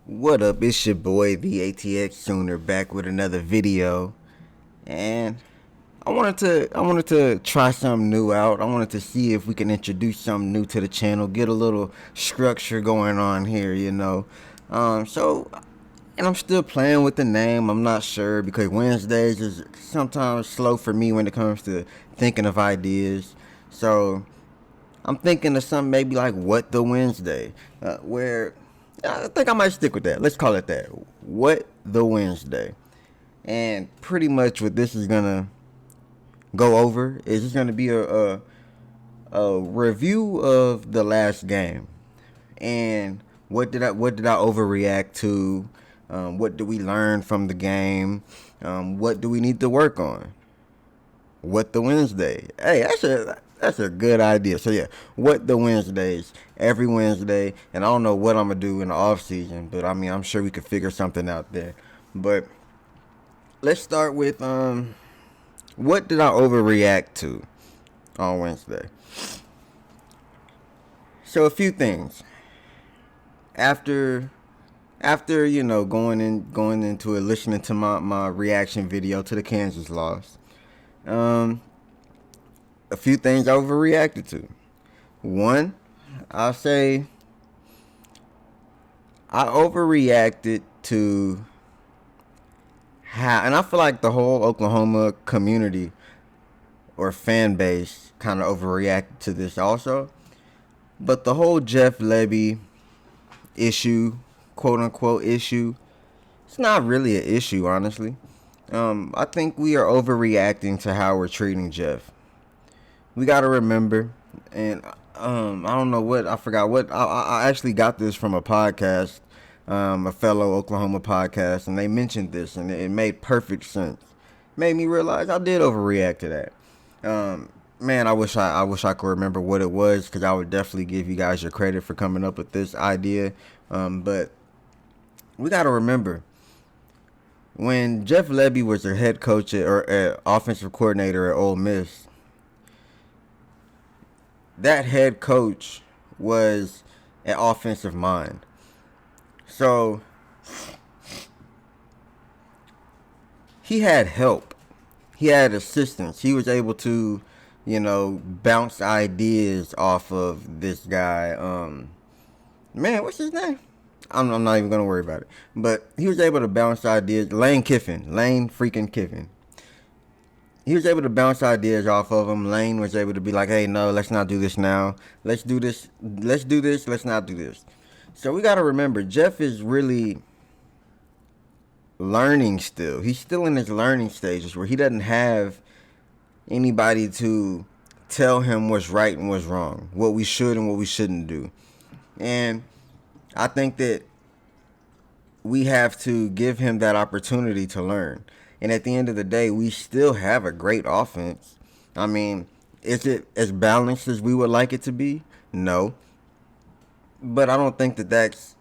What up? It's your boy, the ATX Sooner, back with another video, and I wanted to try something new out. I wanted to see if we can introduce something new to the channel, get a little structure going on here. So, and I'm still playing with the name. I'm not sure because Wednesdays is sometimes slow for me when it comes to thinking of ideas. So I'm thinking of something maybe like What the Wednesday, where I think I might stick with that. Let's call it that. What the Wednesday. And pretty much what this is gonna go over is just gonna be a review of the last game and what did I overreact to? What do we learn from the game? What do we need to work on? What the Wednesday? Hey, that's a good idea. So yeah, what the Wednesdays every Wednesday, and I don't know what I'm gonna do in the off season, but I mean I'm sure we could figure something out there. But let's start with what did I overreact to on Wednesday? So a few things after going into it, listening to my reaction video to the Kansas loss. Um, a few things I overreacted to. One, I'll say I overreacted to how, and I feel like the whole Oklahoma community or fan base kind of overreacted to this also. But the whole Jeff Lebby issue, quote unquote issue, it's not really an issue, honestly. I think we are overreacting to how we're treating Jeff. We got to remember, and I don't know what I forgot what I actually got this from a podcast, a fellow Oklahoma podcast, and they mentioned this, and it made perfect sense. Made me realize I did overreact to that. Man, I wish I could remember what it was because I would definitely give you guys your credit for coming up with this idea. But we got to remember when Jeff Lebby was their head coach or offensive coordinator at Ole Miss. That head coach was an offensive mind. So he had help. He had assistance. He was able to, bounce ideas off of this guy. Man, what's his name? I'm not even gonna worry about it. But he was able to bounce ideas. Lane freaking Kiffin. He was able to bounce ideas off of him. Lane was able to be like, hey, no, let's not do this now. Let's do this. Let's do this. Let's not do this. So we got to remember, Jeff is really learning still. He's still in his learning stages where he doesn't have anybody to tell him what's right and what's wrong, what we should and what we shouldn't do. And I think that we have to give him that opportunity to learn. And at the end of the day, we still have a great offense. I mean, is it as balanced as we would like it to be? No. But I don't think that that's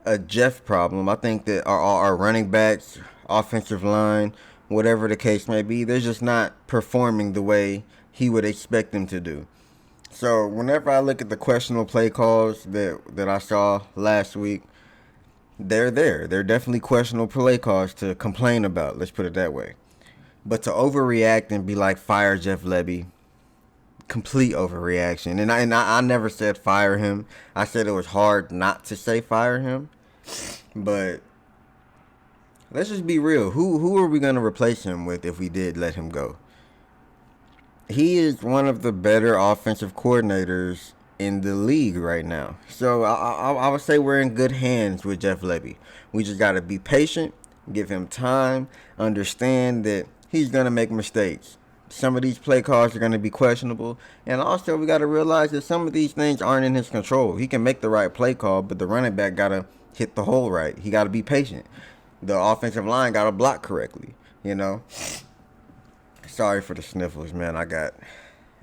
a Jeff problem. I think that our running backs, offensive line, whatever the case may be, they're just not performing the way he would expect them to do. So whenever I look at the questionable play calls that I saw last week, they're there. They're definitely questionable play calls to complain about. Let's put it that way. But to overreact and be like, fire Jeff Lebby, complete overreaction. And I never said fire him. I said it was hard not to say fire him. But let's just be real. Who are we going to replace him with if we did let him go? He is one of the better offensive coordinators in the league right now. So I would say we're in good hands with Jeff Lebby. We just got to be patient, give him time, understand that he's going to make mistakes. Some of these play calls are going to be questionable. And also we got to realize that some of these things aren't in his control. He can make the right play call, but the running back got to hit the hole right. He got to be patient. The offensive line got to block correctly, Sorry for the sniffles, man. I got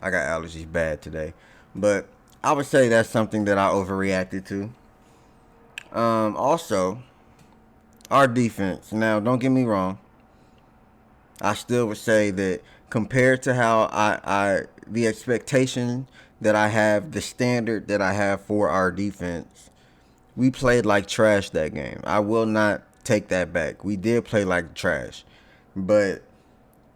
allergies bad today. But I would say that's something that I overreacted to. Also, our defense. Now, don't get me wrong. I still would say that compared to how the expectation that I have, the standard that I have for our defense, we played like trash that game. I will not take that back. We did play like trash. But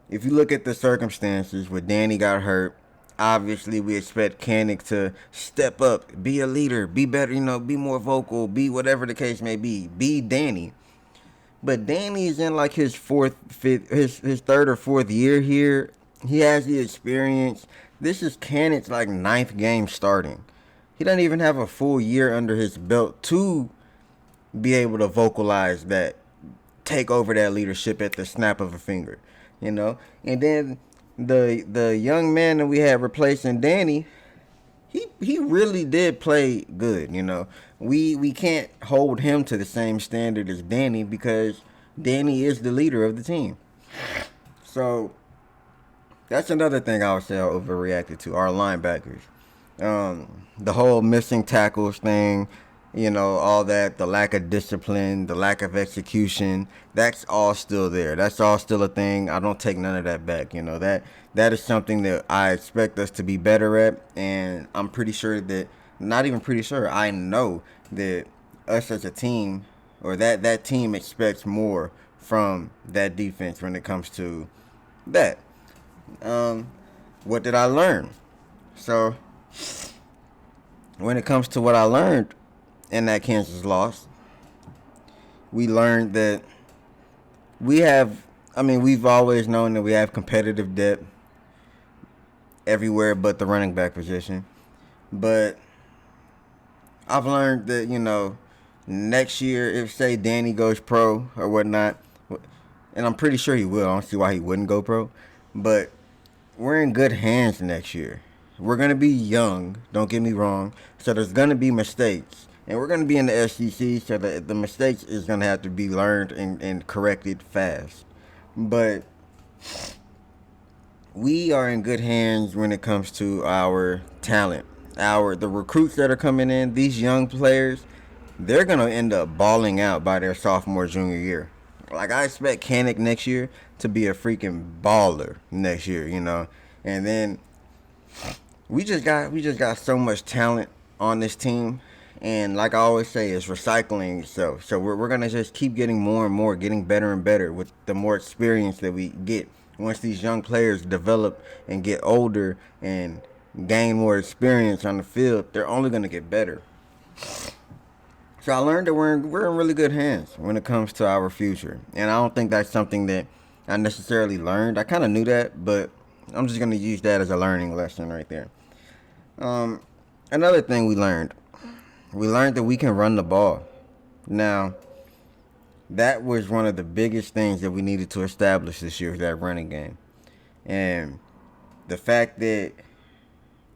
if you look at the circumstances where Danny got hurt, obviously we expect Kanik to step up, be a leader, be better, be more vocal, be whatever the case may be Danny. But Danny's in like his his third or fourth year here. He has the experience. This is Kanik's like ninth game starting. He doesn't even have a full year under his belt to be able to vocalize that, take over that leadership at the snap of a finger. And then the young man that we had replacing Danny, he really did play good. We can't hold him to the same standard as Danny because Danny is the leader of the team. So that's another thing I would say I overreacted to, our linebackers. The whole missing tackles thing, all that, the lack of discipline, the lack of execution, that's all still there. That's all still a thing. I don't take none of that back. That is something that I expect us to be better at, and I'm pretty sure that, not even pretty sure, I know that us as a team, or that team expects more from that defense when it comes to that. What did I learn? So, when it comes to what I learned in that Kansas loss, we learned that we've always known that we have competitive depth everywhere but the running back position. But I've learned that, next year, if, say, Danny goes pro or whatnot, and I'm pretty sure he will. I don't see why he wouldn't go pro. But we're in good hands next year. We're going to be young, don't get me wrong, so there's going to be mistakes. And we're going to be in the SEC, so the mistakes is going to have to be learned and corrected fast. But we are in good hands when it comes to our talent. The recruits that are coming in, these young players, they're going to end up balling out by their sophomore, junior year. Like, I expect Kanik next year to be a freaking baller next year, And then we just got so much talent on this team, and like I always say, it's recycling itself. So we're gonna just keep getting more and more, getting better and better with the more experience that we get. Once these young players develop and get older and gain more experience on the field, they're only gonna get better. So I learned that we're in really good hands when it comes to our future, and I don't think that's something that I necessarily learned. I kind of knew that, but I'm just gonna use that as a learning lesson right there. Another thing we learned that we can run the ball. Now, that was one of the biggest things that we needed to establish this year, that running game. And the fact that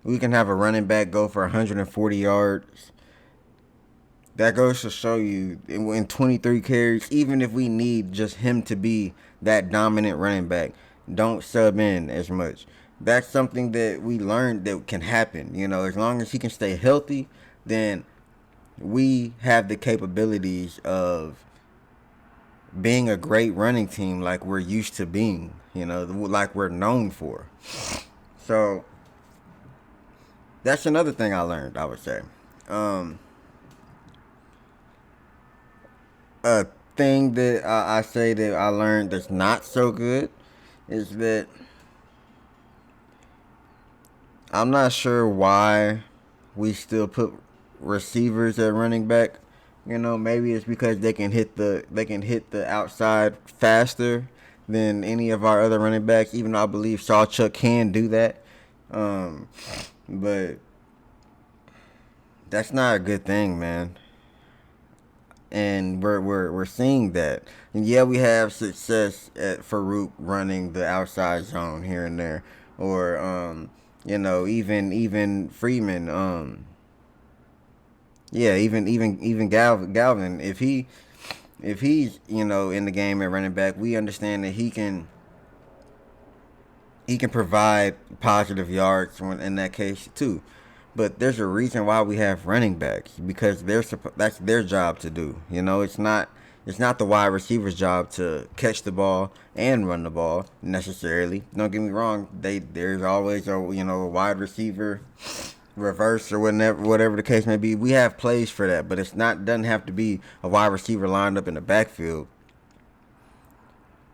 we can have a running back go for 140 yards, that goes to show you, in 23 carries, even if we need just him to be that dominant running back, don't sub in as much. That's something that we learned that can happen. As long as he can stay healthy, then we have the capabilities of being a great running team like we're used to being, like we're known for. So that's another thing I learned, I would say. A thing that I say that I learned that's not so good is that I'm not sure why we still put receivers at running back. Maybe it's because they can hit the outside faster than any of our other running backs, even though I believe Sawchuk can do that. But that's not a good thing, man. And we're seeing that. And yeah, we have success at Farouk running the outside zone here and there, or even Freeman. Even Galvin. If he's in the game at running back, we understand that he can provide positive yards in that case too. But there's a reason why we have running backs, because that's their job to do. It's not the wide receiver's job to catch the ball and run the ball necessarily. Don't get me wrong. There's always a wide receiver reverse or whatever the case may be. We have plays for that, but it's not doesn't have to be a wide receiver lined up in the backfield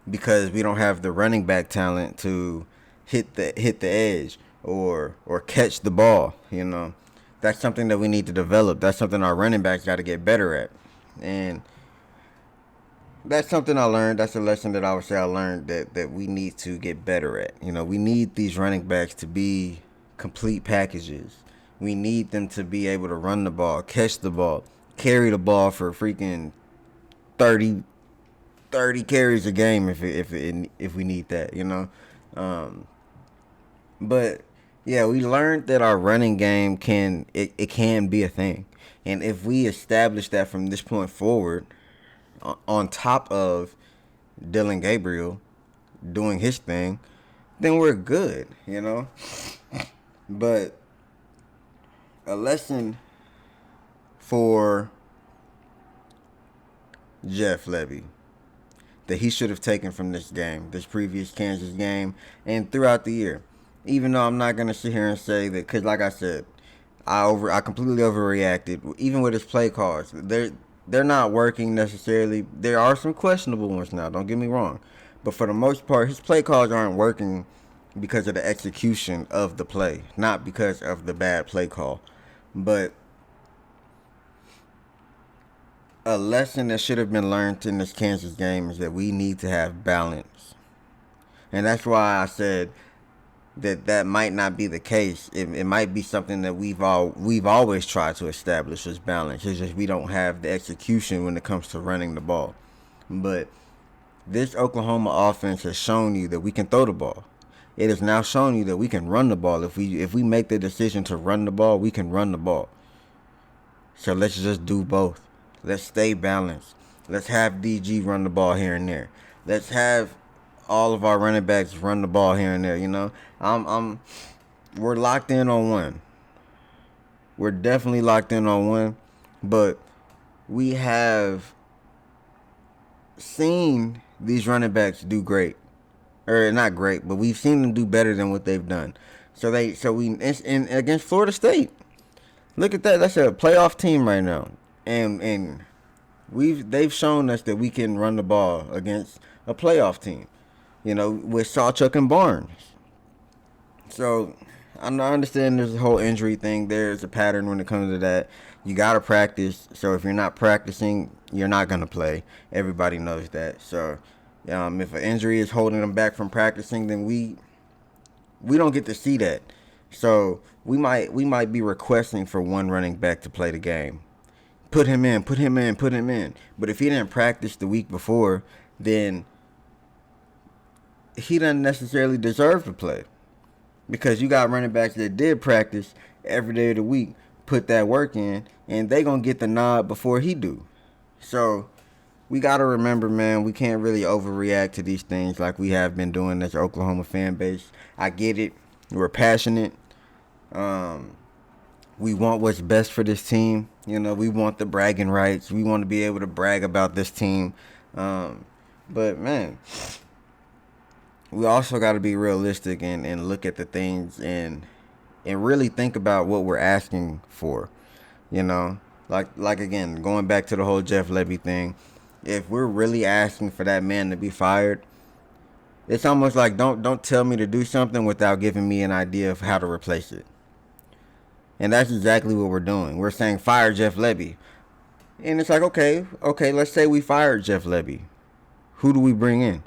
because we don't have the running back talent to hit the edge or catch the ball. That's something that we need to develop. That's something our running backs got to get better at, and that's something I learned. That's a lesson that I would say I learned that we need to get better at. We need these running backs to be complete packages. We need them to be able to run the ball, catch the ball, carry the ball for freaking 30, 30 carries a game if we need that. Um, but yeah, we learned that our running game can be a thing, and if we establish that from this point forward, on top of Dylan Gabriel doing his thing, then we're good. But a lesson for Jeff Lebby that he should have taken from this game, this previous Kansas game, and throughout the year. Even though I'm not gonna sit here and say that, because like I said, I completely overreacted. Even with his play calls, they're not working necessarily. There are some questionable ones now. Don't get me wrong, but for the most part, his play calls aren't working because of the execution of the play, not because of the bad play call. But a lesson that should have been learned in this Kansas game is that we need to have balance, and that's why I said that might not be the case. It might be something that we've always tried to establish as balance. It's just we don't have the execution when it comes to running the ball. But this Oklahoma offense has shown you that we can throw the ball. It has now shown you that we can run the ball. If we make the decision to run the ball, we can run the ball. So let's just do both. Let's stay balanced. Let's have DG run the ball here and there. Let's have all of our running backs run the ball here and there. We're locked in on one. We're definitely locked in on one, but we have seen these running backs do great, or not great, but we've seen them do better than what they've done. So we against Florida State. Look at that. That's a playoff team right now, and they've shown us that we can run the ball against a playoff team. With Sawchuk and Barnes. So I understand there's a whole injury thing. There's a pattern when it comes to that. You gotta practice. So if you're not practicing, you're not gonna play. Everybody knows that. So if an injury is holding them back from practicing, then we don't get to see that. So we might be requesting for one running back to play the game. Put him in. But if he didn't practice the week before, then he doesn't necessarily deserve to play, because you got running backs that did practice every day of the week, put that work in, and they gonna get the nod before he do. So we gotta remember, man, we can't really overreact to these things like we have been doing as Oklahoma fan base. I get it. We're passionate. We want what's best for this team. We want the bragging rights. We want to be able to brag about this team. But man, we also got to be realistic and look at the things and really think about what we're asking for. Like again, going back to the whole Jeff Lebby thing, if we're really asking for that man to be fired, it's almost like don't tell me to do something without giving me an idea of how to replace it. And that's exactly what we're doing. We're saying fire Jeff Lebby. And it's like, okay, let's say we fired Jeff Lebby. Who do we bring in?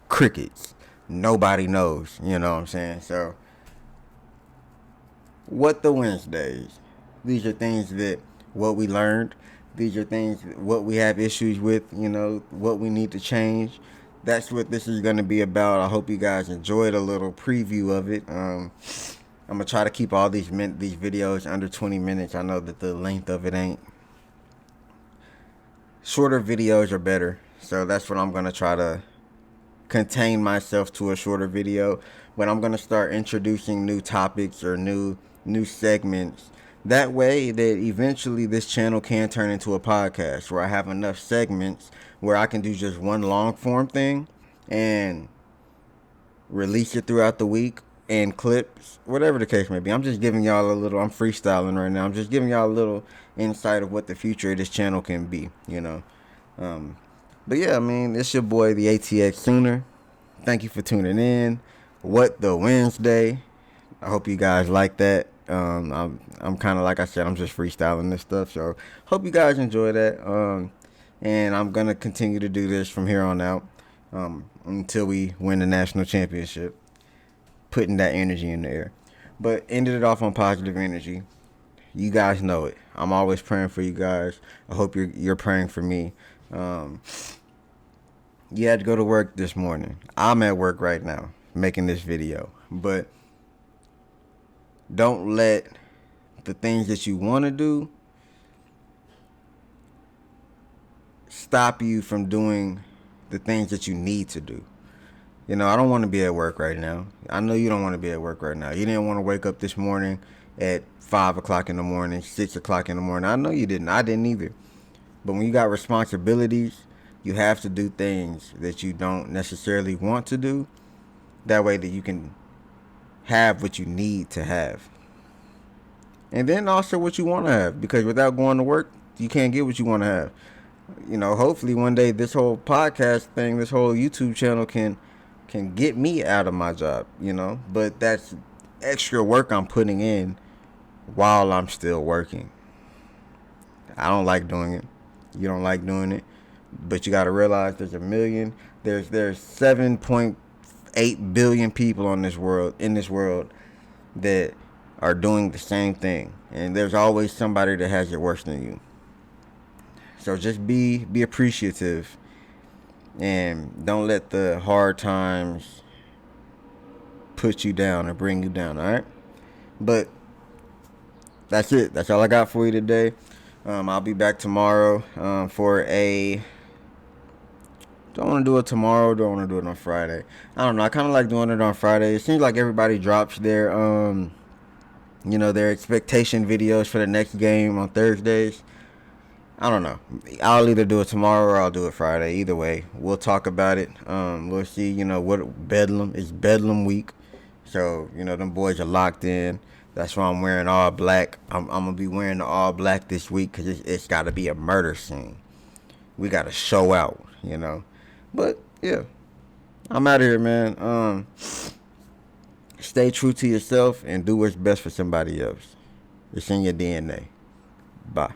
Crickets. Nobody knows. You know what I'm saying? So, what the Wednesdays? These are things what we learned. These are things what we have issues with, what we need to change. That's what this is going to be about. I hope you guys enjoyed a little preview of it. I'm going to try to keep all these videos under 20 minutes. I know that the length of it ain't. Shorter videos are better. So that's what I'm going to try to contain myself to a shorter video. But I'm going to start introducing new topics or new segments. That way that eventually this channel can turn into a podcast where I have enough segments where I can do just one long form thing and release it throughout the week, and clips, whatever the case may be. I'm just giving y'all a little. I'm freestyling right now. I'm just giving y'all a little insight of what the future of this channel can be. Um, but yeah, I mean, it's your boy, the ATX Tuner. Thank you for tuning in. What the Wednesday? I hope you guys like that. I'm kind of, like I said, I'm just freestyling this stuff. So hope you guys enjoy that. And I'm gonna continue to do this from here on out until we win the national championship. Putting that energy in the air, but ended it off on positive energy. You guys know it. I'm always praying for you guys. I hope you're praying for me. Um, you had to go to work this morning. I'm at work right now making this video, but don't let the things that you want to do stop you from doing the things that you need to do. I don't want to be at work right now. I know you don't want to be at work right now. You didn't want to wake up this morning at 5 o'clock in the morning, 6 o'clock in the morning. I know you didn't. I didn't either. But when you got responsibilities, you have to do things that you don't necessarily want to do. That way that you can have what you need to have. And then also what you want to have. Because without going to work, you can't get what you want to have. Hopefully one day this whole podcast thing, this whole YouTube channel can get me out of my job, But that's extra work I'm putting in while I'm still working. I don't like doing it. You don't like doing it. But you got to realize there's 7.8 billion people in this world that are doing the same thing. And there's always somebody that has it worse than you. So just be appreciative and don't let the hard times put you down or bring you down, all right? But that's it. That's all I got for you today. I'll be back tomorrow for a... Do I want to do it tomorrow or do I want to do it on Friday? I don't know. I kind of like doing it on Friday. It seems like everybody drops their expectation videos for the next game on Thursdays. I don't know. I'll either do it tomorrow or I'll do it Friday. Either way, we'll talk about it. We'll see, what Bedlam. It's Bedlam week. So, them boys are locked in. That's why I'm wearing all black. I'm going to be wearing the all black this week because it's got to be a murder scene. We got to show out, But, yeah. I'm out of here, man. Stay true to yourself and do what's best for somebody else. It's in your DNA. Bye.